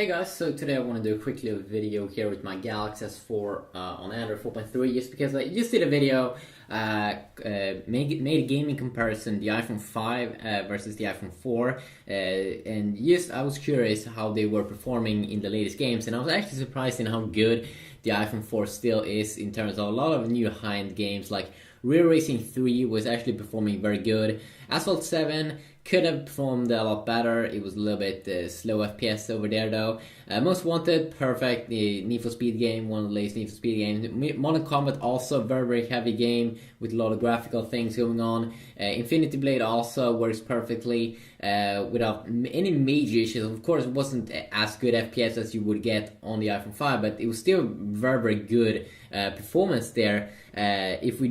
Hey guys, so today I want to do a quick little video here with my Galaxy S4 on Android 4.3 just because I just did a video made a gaming comparison, the iPhone 5 versus the iPhone 4 and just I was curious how they were performing in the latest games, and I was actually surprised in how good the iPhone 4 still is in terms of a lot of new high-end games. Like Real Racing 3 was actually performing very good. Asphalt 7 could have performed a lot better. It was a little bit slow FPS over there though. Most Wanted, perfect. The Need for Speed game, one of the latest Need for Speed games. Modern Combat, also very heavy game with a lot of graphical things going on. Infinity Blade also works perfectly without any major issues. Of course, it wasn't as good FPS as you would get on the iPhone 5, but it was still very good performance there. If you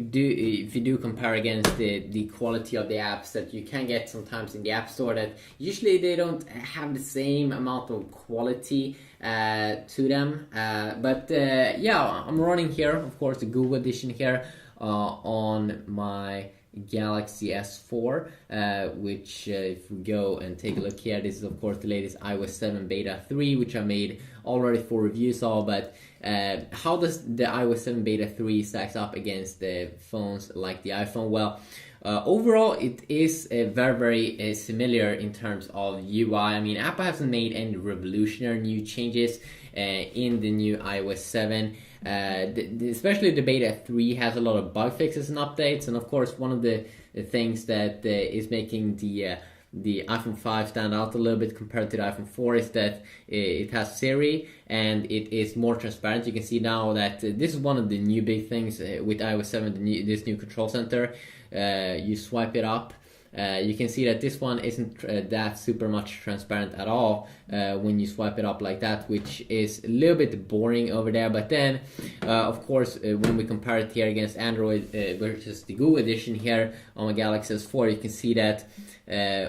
do compare against the quality of the apps that you can get sometimes in the App Store, that usually they don't have the same amount of quality to them. Yeah, I'm running here, of course, the Google edition here on my Galaxy S4, which if we go and take a look here, this is of course the latest iOS 7 Beta 3, which I made already 4 reviews of. But how does the iOS 7 Beta 3 stacks up against the phones like the iPhone? Well, overall it is very similar in terms of UI. I mean, Apple hasn't made any revolutionary new changes in the new iOS 7. Especially the Beta 3 has a lot of bug fixes and updates, and of course one of the things that is making the iPhone 5 stand out a little bit compared to the iPhone 4 is that it has Siri and it is more transparent. You can see now that this is one of the new big things with iOS 7, this new control center. You swipe it up. You can see that this one isn't that super much transparent at all when you swipe it up like that, which is a little bit boring over there. But then, of course, when we compare it here against Android versus the Google edition here on my Galaxy S4, you can see that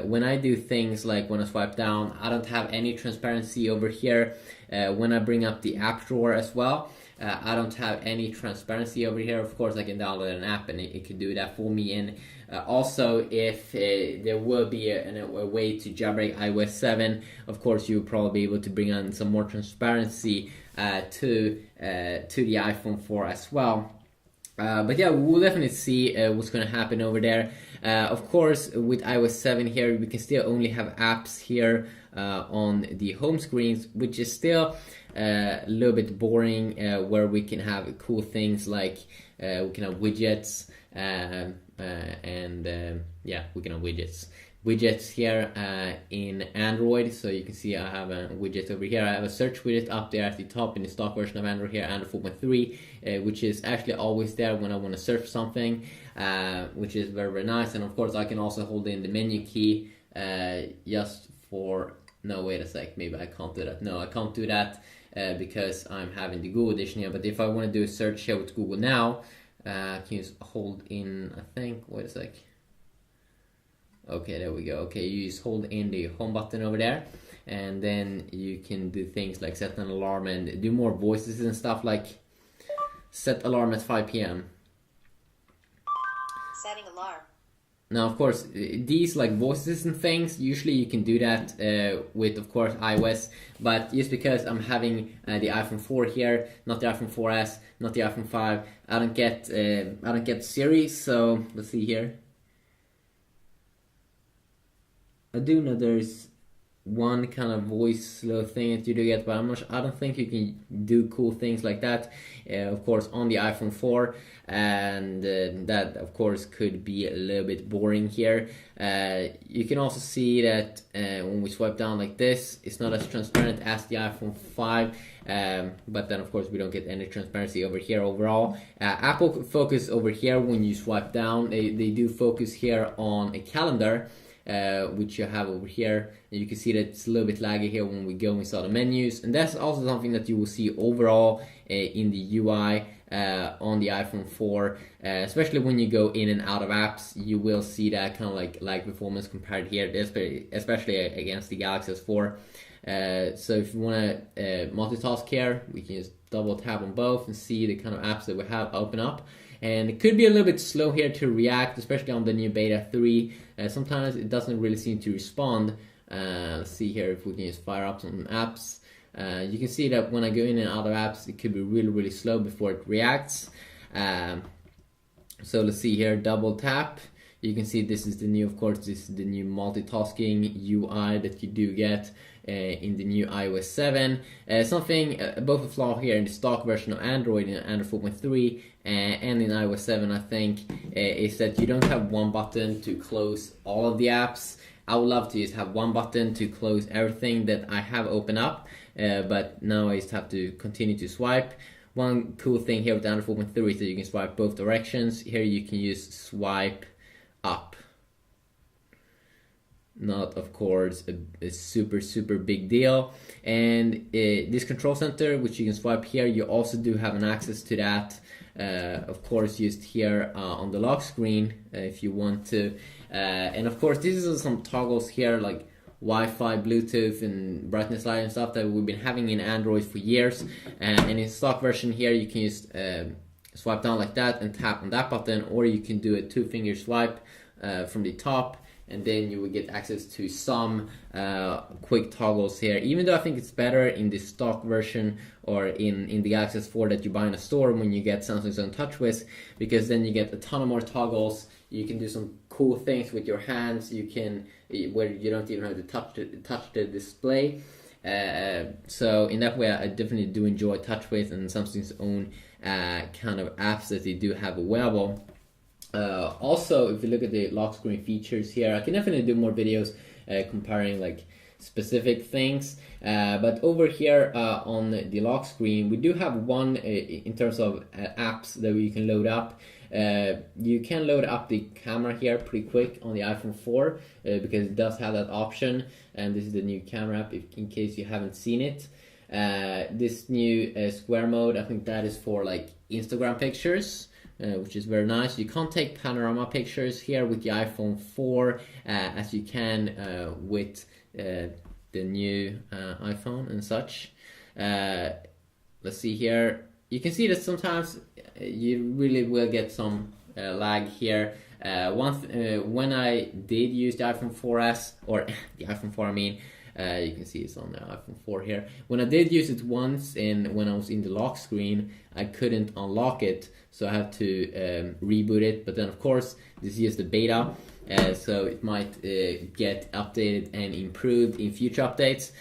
when I do things like when I swipe down, I don't have any transparency over here. When I bring up the app drawer as well, I don't have any transparency over here. Of course, I can download an app and it can do that for me. And also, if there will be a way to jailbreak iOS 7, of course, you'll probably be able to bring on some more transparency to the iPhone 4 as well. But yeah, we'll definitely see what's going to happen over there. Of course, with iOS 7 here, we can still only have apps here on the home screens, which is still a little bit boring, where we can have cool things like we can have widgets yeah, we can have widgets here in Android. So you can see I have a widget over here. I have a search widget up there at the top in the stock version of Android here, Android 4.3, which is actually always there when I want to search something, which is very nice. And of course I can also hold in the menu key just for, no, wait a sec, maybe I can't do that. No, I can't do that because I'm having the Google edition here. But if I want to do a search here with Google now, I can just hold in, I think, wait a sec. Okay, there we go. Okay, you just hold in the home button over there, and then you can do things like set an alarm and do more voices and stuff, like set alarm at 5 p.m. Setting alarm. Now, of course, these like voices and things, usually you can do that with, of course, iOS. But just because I'm having the iPhone 4 here, not the iPhone 4S, not the iPhone 5, I don't get Siri. So let's see here. I do know there's one kind of voice slow thing that you do get, but I don't think you can do cool things like that, of course, on the iPhone 4, and that of course could be a little bit boring here. You can also see that when we swipe down like this, it's not as transparent as the iPhone 5, but then of course we don't get any transparency over here overall. Apple focus over here when you swipe down, they do focus here on a calendar, which you have over here, and you can see that it's a little bit laggy here when we go inside the menus, and that's also something that you will see overall in the UI on the iPhone 4, especially when you go in and out of apps. You will see that kind of like lag performance compared here, especially against the Galaxy S4. So if you want to multitask here, we can just double tap on both and see the kind of apps that we have open up. And it could be a little bit slow here to react, especially on the new Beta 3. Sometimes it doesn't really seem to respond. Let's see here if we can just fire up some apps. You can see that when I go in and out of apps, it could be really slow before it reacts. So let's see here, double tap. You can see this is the new, of course, this is the new multitasking UI that you do get in the new iOS 7. Both a flaw here in the stock version of Android in Android 4.3 and in iOS 7, I think, is that you don't have one button to close all of the apps. I would love to just have one button to close everything that I have open up, but now I just have to continue to swipe. One cool thing here with Android 4.3 is that you can swipe both directions. Here you can use swipe up. Not, of course, a super big deal. And this control center, which you can swipe here, you also do have an access to that. Of course, used here on the lock screen if you want to. And of course, this is some toggles here like Wi-Fi, Bluetooth, and brightness light and stuff that we've been having in Android for years. And in stock version here, you can just swipe down like that and tap on that button, or you can do a 2-finger swipe from the top, and then you will get access to some quick toggles here. Even though I think it's better in the stock version or in the Galaxy S4 that you buy in a store when you get Samsung's own TouchWiz, because then you get a ton of more toggles. You can do some cool things with your hands. You can, where you don't even have to touch the display. So in that way, I definitely do enjoy TouchWiz and Samsung's own kind of apps that they do have available. Also, if you look at the lock screen features here, I can definitely do more videos comparing like specific things. But over here on the lock screen, we do have one in terms of apps that you can load up. You can load up the camera here pretty quick on the iPhone 4 because it does have that option, and this is the new camera app in case you haven't seen it. This new square mode, I think that is for like Instagram pictures, which is very nice. You can't take panorama pictures here with the iPhone 4 as you can with the new iPhone and such. Let's see here. You can see that sometimes you really will get some lag here. When I did use the iPhone 4S, or the iPhone 4 I mean, you can see it's on the iPhone 4 here. When I did use it once, when I was in the lock screen, I couldn't unlock it, so I had to reboot it. But then, of course, this is the beta, so it might get updated and improved in future updates.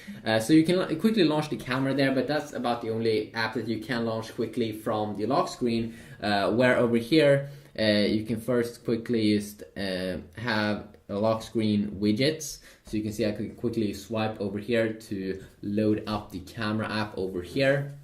So you can quickly launch the camera there, but that's about the only app that you can launch quickly from the lock screen. Where over here, you can first quickly just have a lock screen widgets. So you can see I could quickly swipe over here to load up the camera app over here.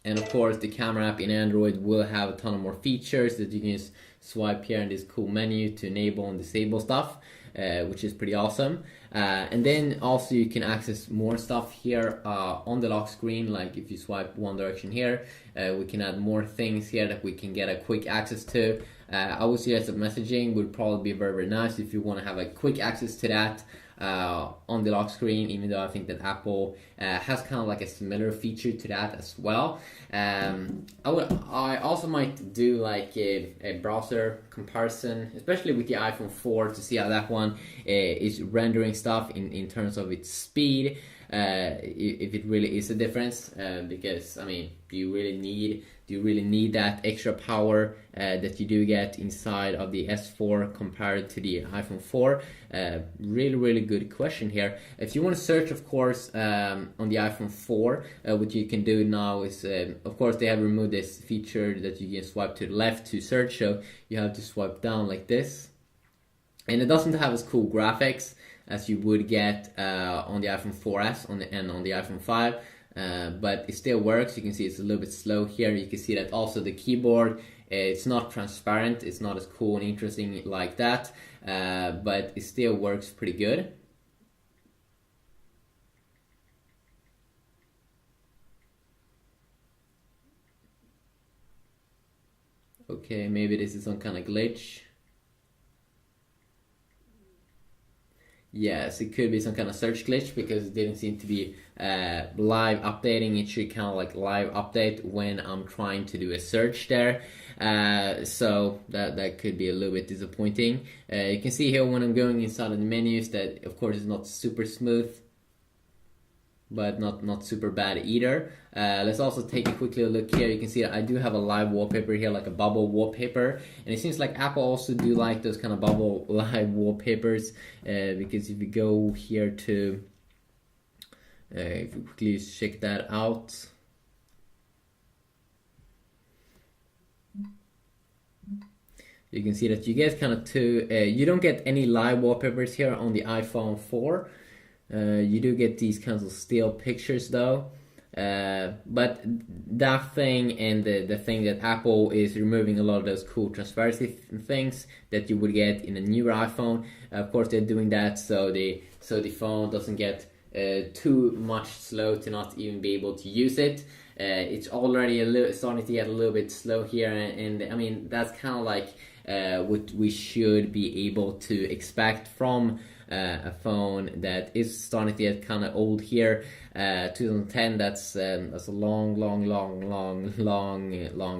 And of course, the camera app in Android will have a ton of more features that you can just swipe here in this cool menu to enable and disable stuff, which is pretty awesome. And then also you can access more stuff here on the lock screen. Like if you swipe one direction here, we can add more things here that we can get a quick access to. I would suggest that messaging would probably be very nice if you want to have a quick access to that on the lock screen, even though I think that Apple has kind of like a similar feature to that as well. I also might do like a browser comparison, especially with the iPhone 4, to see how that one is rendering stuff in terms of its speed, if it really is a difference, because I mean, do you really need that extra power that you do get inside of the S4 compared to the iPhone 4? Really good question here. If you want to search, of course, on the iPhone 4, what you can do now is, of course, they have removed this feature that you can swipe to the left to search, so you have to swipe down like this. And it doesn't have as cool graphics as you would get on the iPhone 4S and on the iPhone 5. But it still works. You can see it's a little bit slow here. You can see that also the keyboard, it's not transparent. It's not as cool and interesting like that, but it still works pretty good. Okay, maybe this is some kind of glitch. Yes, it could be some kind of search glitch because it didn't seem to be live updating. It should kind of like live update when I'm trying to do a search there. So that could be a little bit disappointing. You can see here when I'm going inside of the menus that, of course, is not super smooth. but not super bad either. Let's also take a quick little look here. You can see that I do have a live wallpaper here, like a bubble wallpaper, and it seems like Apple also do like those kind of bubble live wallpapers, because if you go here to if you quickly check that out, you can see that you get kind of two, you don't get any live wallpapers here on the iPhone 4. You do get these kinds of still pictures though. But that thing and the thing that Apple is removing a lot of those cool transparency things that you would get in a newer iPhone. Of course, they're doing that so the phone doesn't get too much slow to not even be able to use it. It's already starting to get a little bit slow here, and I mean that's kind of like what we should be able to expect from a phone that is starting to get kind of old here. 2010, that's a long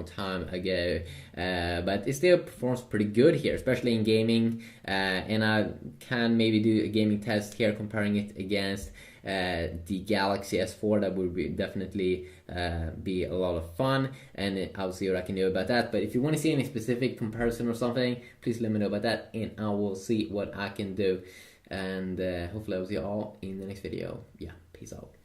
time ago, but it still performs pretty good here, especially in gaming, and I can maybe do a gaming test here comparing it against the Galaxy S4. That would be definitely be a lot of fun, and I'll see what I can do about that. But if you want to see any specific comparison or something, please let me know about that, and I will see what I can do. And hopefully I will see you all in the next video. Yeah, peace out.